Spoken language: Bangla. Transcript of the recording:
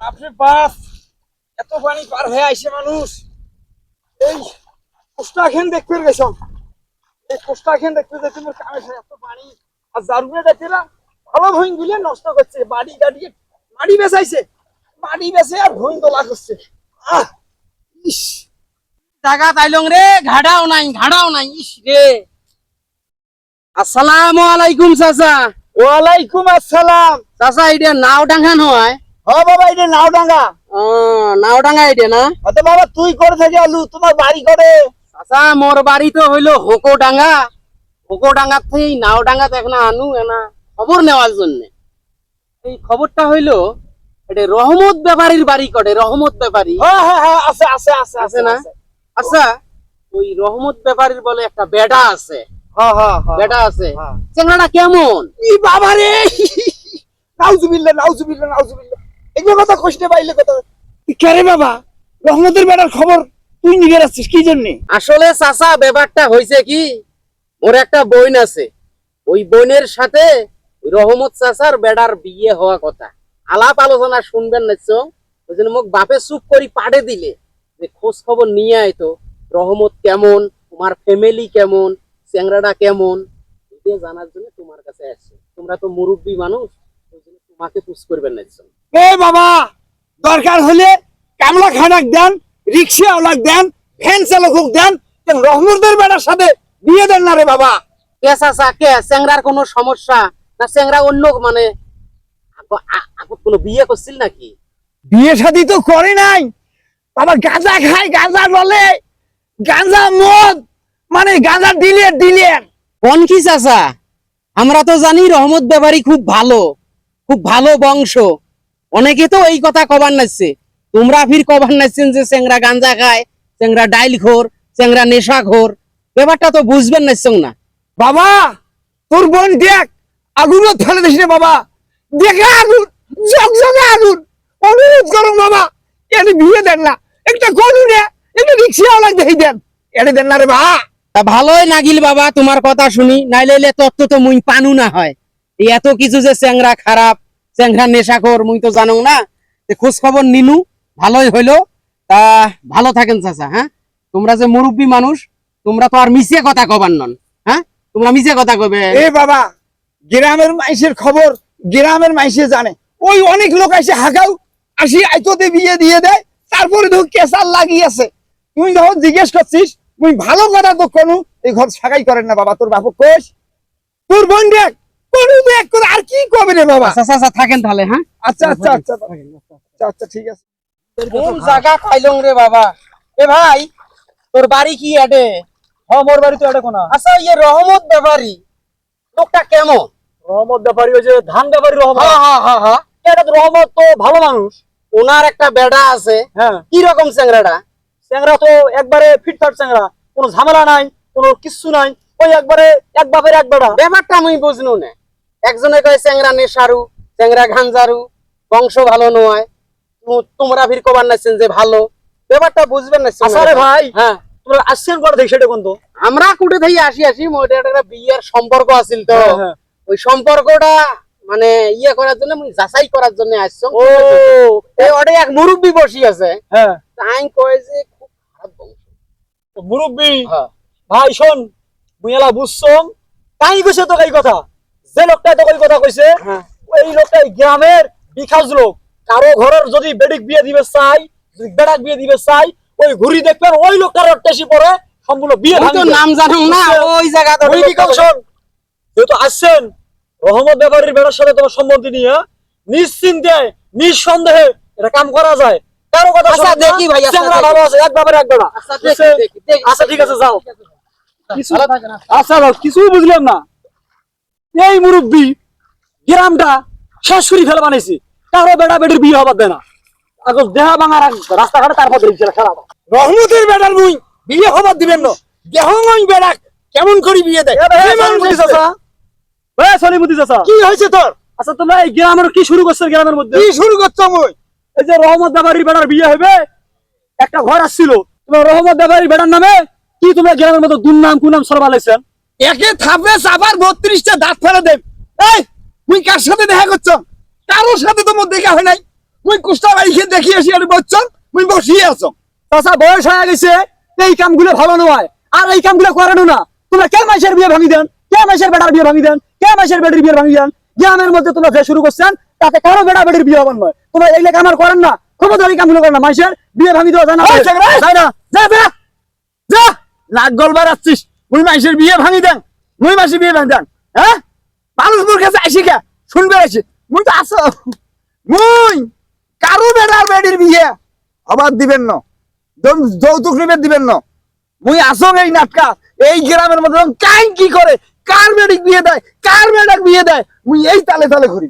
বাপরে বাপ, এত পানি পার হয়ে আইছে মানুষ। এই কোষ্টাখান দেখতে গেছম, এই কোষ্টাখান দেখতে যেতে মোর কামে এত পানি। আর জারুরে দেখছিলাম ভালো ভইন গুলে নষ্ট করছে, বাড়ি গাড়ি মাটি বেচাইছে, মাটি বেচে আর ভইন তোলা করছে। ইস, জায়গা তাইলং রে, ঘাড়াও নাই ইস রে। আসসালামু আলাইকুম চাচা। ওয়ালাইকুম আসসালাম। চাচা এটা নাও ডাঙ্গা নয়? হ বাবা, এটা নাওডাঙ্গা। নাও ডাঙ্গা এটা না? তো বাবা তুই করে থেকে আলু, তোমার বাড়ি করে? চাচা মোর বাড়ি তো হইলো হোকোডাঙ্গা। হোকোডাঙ্গা থেকে নাও ডাঙ্গা দেখনা আনু এনা খবর নেওয়ার জন্য। এই খবরটা হইলো এটা রহমত ব্যাপারীর বাড়ি করে, রহমত ব্যাপারী। হ্যাঁ হ্যাঁ হ্যাঁ, আছে আছে আছে আছে না? আচ্ছা, ওই রহমত ব্যাপারীর বলে একটা বেটা আছে। হ্যাঁ হ্যাঁ বেটা আছে, চেংড়াটা কেমন? ই বাবা রে, নাউজুবিল্লাহ নাউজুবিল্লাহ নাউজুবিল্লাহ, এগুলো কথা কইতে পাইলে কথা। কে বাবা, রহমতের বেটার খবর তুই নিয়ে আসছিস কি জন্য? আসলে চাচা ব্যাপারটা হয়েছে কি, ওর একটা বোন আছে, ওই বোনের সাথে রহমত চাচার বেড়ার বিয়ে হওয়া কথা। আলাপ আলোচনা শুনবেন না, ওই জন্য মোক বাপে চুপ করি পাড়ে দিলে যে খোঁজ খবর নিয়ে আইতো, রহমত কেমন, তোমার ফ্যামিলি কেমন, চেংড়াটা কেমন, এটা জানার জন্য তোমার কাছে আসছে। তোমরা তো মুরব্বী মানুষ, ওই জন্য তোমাকে পুষ করবেন না। এ বাবা, দরকার হলে কামলা খানাক দেন, রিক্সা ওলাক দেন, ভ্যান চালক দেন, রহমতের বেটার সাথে বিয়ে দেন না রে বাবা। কে চাচা, কে চেংড়ার কোনো সমস্যা না? চেংড়া অন্য মানে কোনো বিয়ে করছিল নাকি? বিয়ে শাদী তো করে নাই বাবা, গাঁজা খায়, গাঁজা বলে, গাঁজা মদ, মানে গাঁজা ডিলের ডিলের। কোন কি চাচা, আমরা তো জানি রহমত ব্যাপারী খুব ভালো বংশ। অনেকে তো এই কথা কবার নাচছে, তোমরা ফির কবার নাচছেন যে চেংড়া গাঁজা খায়, চেংড়া ডাইল খোর, চেংড়া নেশা খোর। ব্যাপারটা তো বুঝবেন নাচছেন না বাবা। তোর বোন দেখ, আগুনও ফেলে দিস রে বাবা, দেখে আগুন, জগজগে আগুন। অনুরোধ করুন বাবা, এটা বিয়ে দেন না, একটা গরু নে, একটা রিক্সা ওলাক দেখি দেন, এটা দেন না রে বাবা। তা ভালোই নাগিল বাবা তোমার কথা শুনি, নাইলে তত্ত্ব তো মুই পানু না হয়। এই এত কিছু যে চেংড়া খারাপ, চেংড়া নেশাখোর, মুই তো জানো না। খোঁজ খবর নিনু, ভালোই হইলো। তা ভালো থাকেন চাচা। হ্যাঁ, তোমরা যে মুরব্বী মানুষ, তোমরা তো আর মিছে কথা কবার নন। হ্যাঁ, তোমরা মিছে কথা কবে? এ বাবা, গ্রামের মাইসের খবর গ্রামের মাইসে জানে। ওই অনেক লোক এসে হাগাও আসি আইতোতে বিয়ে দিয়ে দেয়, তারপরে তো কেসার লাগিয়েছে। তুই যখন জিজ্ঞেস করছিস, তুই ভালো কথা তো কোনো এই ঘর সাগাই করেন না বাবা। তোর বাপু কোষ, তোর বোন দেখ, কোন দেখ করে আর কি কবে রে বাবা। চাচা থাকেন তাহলে। হ্যাঁ, আচ্ছা আচ্ছা আচ্ছা আচ্ছা আচ্ছা, ঠিক আছে। কোন জায়গা খাইলং রে বাবা। এ ভাই, তোর বাড়ি কি আডে? হ্যাঁ, মোর বাড়ি তো এটা কোনা। আচ্ছা, ইয়ে রহমত ব্যাপারী লোকটা কেমন? রহমত ব্যাপারী, ওই যে ধান ব্যাপারী রহমত। হ্যাঁ, এটা তো রহমত তো ভালো মানুষ। ওনার একটা বেড়া আছে। হ্যাঁ, কি রকম চেংড়াটা? চ্যাংরা তো একবারে ফিটফাট চ্যাংরা, কোনো ঝামেলা নাই, কোনো কিচ্ছু নাই, ওই একবারে এক বাপের এক বেড়া। ব্যাপারটা আমি বুঝলু না। একজনে কয় চেংড়া নেশারু, চেংড়া ঘাঞ্জারু, বংশ ভালো নয়। তোমরা ফির কবার নাচছেন যে ভালো। ব্যাপারটা বুঝবেন না। আরে ভাই, হ্যাঁ, তোমরা আসছেন করে দেখি সেটা কোন তো। আমরা কুটে থেকে আসি মোটা একটা বিয়ের সম্পর্ক আছিল তো। হ্যাঁ, ওই সম্পর্কটা মানে ইয়ে করার জন্য, যাচাই করার জন্য আসছো। ও এই ওটা এক মুরব্বী বসি আছে, হ্যাঁ, তাই কয় যে খুব খারাপ বংশ। মুরব্বী হ্যাঁ, ভাই শোন, বুঝলা বুঝছম, তাই কইছে তো এই কথা। যে লোকটা তো এই কথা কইছে, হ্যাঁ, ওই লোকটা গ্রামের বিখাস লোক। কারো ঘরের যদি বেডিক বিয়ে দিবে চাই, যদি বেড়াক বিয়ে দিবে চাই, ওই ঘুরি দেখবেন ওই লোকটার টেসি পরে সম্পূর্ণ বিয়ে আমি তো ভাঙবে। নাম জানো না ওই জায়গা তো। ওই কি কাম শোন, যেহেতু আসছেন রহমত ব্যাপারীর বেড়ার সাথে তোমার সম্বন্ধ নিয়ে, নিশ্চিন্তে নিঃসন্দেহে এটা কাম করা যায়। কারো কথা আচ্ছা, শোনেন না, দেখি ভাই, আচ্ছা, চ্যাংড়া দেখি। ভালো আছে, এক বাপের এক বেড়া। আচ্ছা, দেখি। আচ্ছা ঠিক আছে, যাও। কিছু ভালো থাকেন। আচ্ছা যাও, কিছুই বুঝলাম না। এই মুরব্বী গ্রামটা শেষ করে ফেলে বানাইছি, কারো বেড়া বেটির বিয়ে হবার দেয় না। আগে দেহা ভাঙার রাস্তাঘাটে তারপর খারাপ। রহমতের বেড়ার মুই বিয়ে হবার দিবেন না, দেহ মই বেড়া কেমন করে বিয়ে দেয়। কি হয়েছে তোর? আচ্ছা তোমরা এই গ্রামের কি শুরু করছো? গ্রামের মধ্যে কি শুরু করছো? মই এই যে রহমত ব্যাপারীর বেড়ার বিয়ে হবে, একটা ঘর আসছিল, তোমার রহমত ব্যাপারীর বেড়ার নামে কি তোমরা গ্রামের মধ্যে দুর্নাম কুনাম সরবালাইছেন। একে থাপে চাপার 32টা দাঁত ফেলে দেব। এই তুই কার সাথে দেখা করছো? কারোর সাথে তো মোর দেখা হয় নাই। মুই কুষ্টা বাড়ি খেয়ে দেখি আসি আর বচ্চন মুই বসিয়ে আছো। চাচা বয়স হয়ে গেছে, এই কামগুলো ভালো নয়, আর এই কামগুলো করানো না। তোমরা কে মাসের বিয়ে ভাঙি দেন, কে মাসের বেটার বিয়ে ভাঙি দেন, কে মাসের বেটির বিয়ে ভাঙি দেন। গ্রামের মধ্যে তোমরা যে শুরু করছেন তাতে কারো বেটা বেটির বিয়ে হবার নয়। তোমরা এই লেখা আমার করেন না, ক্ষমতার এই কামগুলো করেন না। মাসের বিয়ে ভাঙি দেওয়া যায় না, ওই ছেলে, যায় না। যা যা যা, নাক গলবার আসছিস। মুই মাইসের বিয়ে ভাঙি দেন, মুই মাসের বিয়ে ভাঙি দেন। হ্যাঁ, মানুষ মোর কাছে আইসি কে শুনবে আইসি। মুই তো আসো, মুই কারো বেটার বেটির বিয়ে আবার দিবেন না, যৌতুক নিবেন দিবেন না। মুই আসো এই নাটকা এই গ্রামের মধ্যে কাই কি করে, কার বেটিক বিয়ে দেয়, কার বেটাক বিয়ে দেয়, মুই এই তালে তালে ঘুরি।